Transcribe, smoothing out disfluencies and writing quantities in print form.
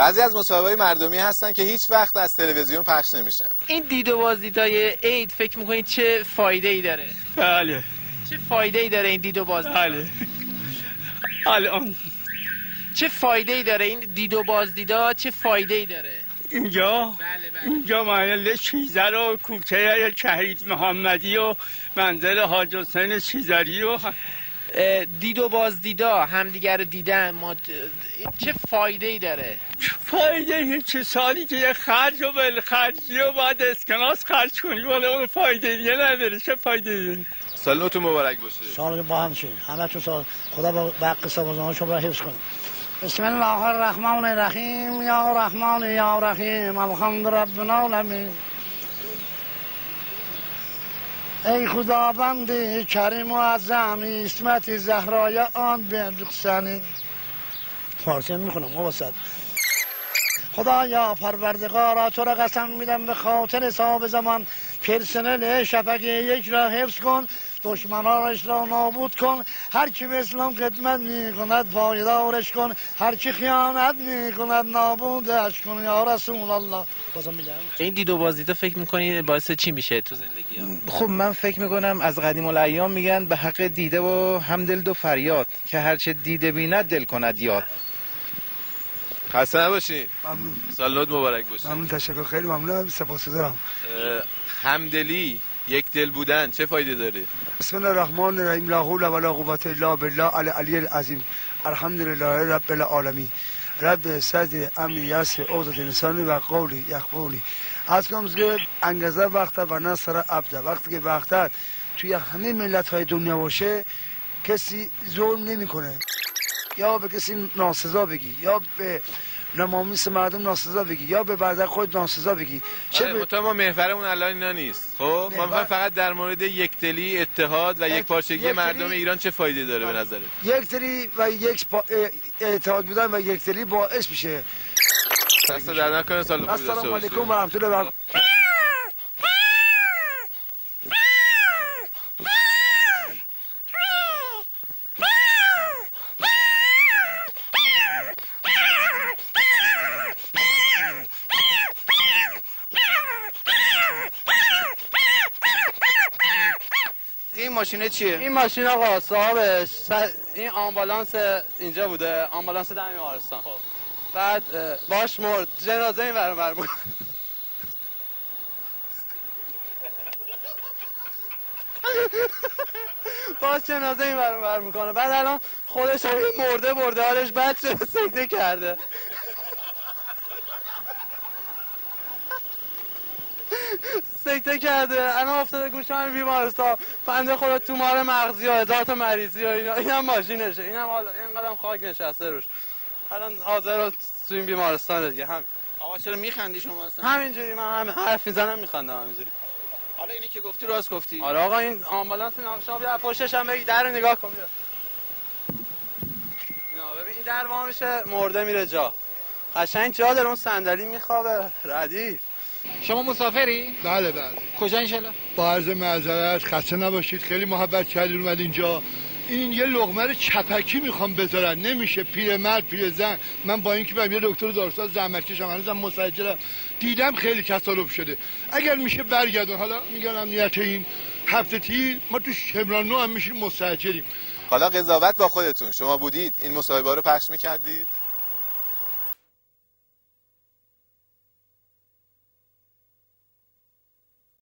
بعضی از مصاحبه‌های مردمی هستن که هیچ وقت از تلویزیون پخش نمیشن. این دید و بازدیدهای عید فکر میکنید چه فایده‌ای داره؟ بله. چه فایده‌ای داره این دید و بازدید؟ بله. الان چه فایده‌ای داره این دید و بازدیدا؟ چه فایده‌ای داره؟ اینجا بله. اینجا محل چیزر و کوچه شهید محمدی و منزل حاج حسین چیزری و دید و بازدیدا همدیگر رو دیدن چه فایده‌ای داره؟ فایده چه سالی که یه خرج و بالخرجی و باید اسکناس خرج کنی ولی اون فایده دیگه نداره. چه فایده داره؟ سال نوتون مبارک باشه. سال با هم شد همه تو سال خدا با حق سازمان شما را حفظ کنه. بسم الله الرحمن الرحیم یا رحمان یا رحیم الحمد رب العالمین. ای خداوند کریم و عظیم اسمت زهرای آن بردقسنی. فارسی میخونم واسط. خدایا پروردگارا تو را قسم میدم به خاطر حساب زمان پرسنل شفق یک را حفظ کن، دشمنانش را نابود کن، هر کی به اسلام خدمت میکند پایدارش کن، هر کی خیانت میکند نابودش کن یا رسول الله. بازم میگم این دید و بازدیدا فکر میکنید باعث چی میشه تو زندگی ها؟ خب من فکر میکنم از قدیم الایام میگن به حق دیده و هم دل دو فریاد که هرچه دیده بیند دل کند یاد. خسته نباشین. ممنون. سال نوت مبارک باشه. ممنون، تشکر، خیلی ممنونم، سپاسگزارم. همدلی، یک دل بودن چه فایده داره؟ بسم الله الرحمن الرحیم لا حول ولا قوة الا بالله العلی العظیم الحمدلله رب العالمین رب صدر امن یسر عقدة لسانی و قولی یخبولی. از کنم که انگزه وقت و نصر عبده، وقتی که وقتت توی همه ملت های دنیا باشه کسی ظلم نمیکنه یا به کسی ناسزا بگی یا به نمامیس مردم ناسزا بگی یا به برادر خود ناسزا بگی. چه ما محورمون الان اینا نیست. خب ما می‌خوایم فقط در مورد یکدلی، اتحاد و یکپارچگی مردم ایران چه فایده داره به نظرت؟ یکدلی و اتحاد بودن و یکدلی باعث میشه. دست در نکنه. سال خوبی داشته باشید. السلام علیکم و رحمت الله و برکاته. این ماشینه چیه؟ این ماشین آقا صاحبش این آمبولانس اینجا بوده، آمبولانس دم بیمارستان. بعد باش مرد، جنازه این ور بود. باش جنازه این ور میکنه. بعد الان خودش مرده حالش بد شده، سکته کرده. سکته کرده الان افتاده گوشه همین بیمارستان. بنده خدا تومار مغزی و هزار تا مریضی و اینا. اینم ماشینشه، اینم حالا اینقدرم خاک نشسته روش. الان حاضر تو این بیمارستان دیگه. همین. آقا چرا میخندی شما اصلا؟ همینجوری من همین حرف میزنم میخندم همینجوری. حالا اینی که گفتی راست گفتی. آره آقا این آمبولانس ناقشا بیا پشتش هم بگی در رو نگاه کن بیا. اینا ببین این در وا میشه مرده میره جا. قشنگ جا داره، اون صندلی میخوابه ردیف. شما مسافری؟ بله. کجا انشالله؟ با عرض معذرت خسته نباشید، خیلی محبت کردید اومد اینجا. این یه لقمه رو چپکی میخوام بذارن، نمیشه. پیرمرد پیرزن، من با اینکه من یه دکتر داروساز زحمت کشم هنوزم مسجلم، دیدم خیلی تصالف شده. اگر میشه برگردون. حالا میگن امنیت این هفته تیر ما تو شمران نو هم میشیم مستاجریم. حالا قضاوت با خودتون. شما بودید این مصاحبه رو پخش میکردید؟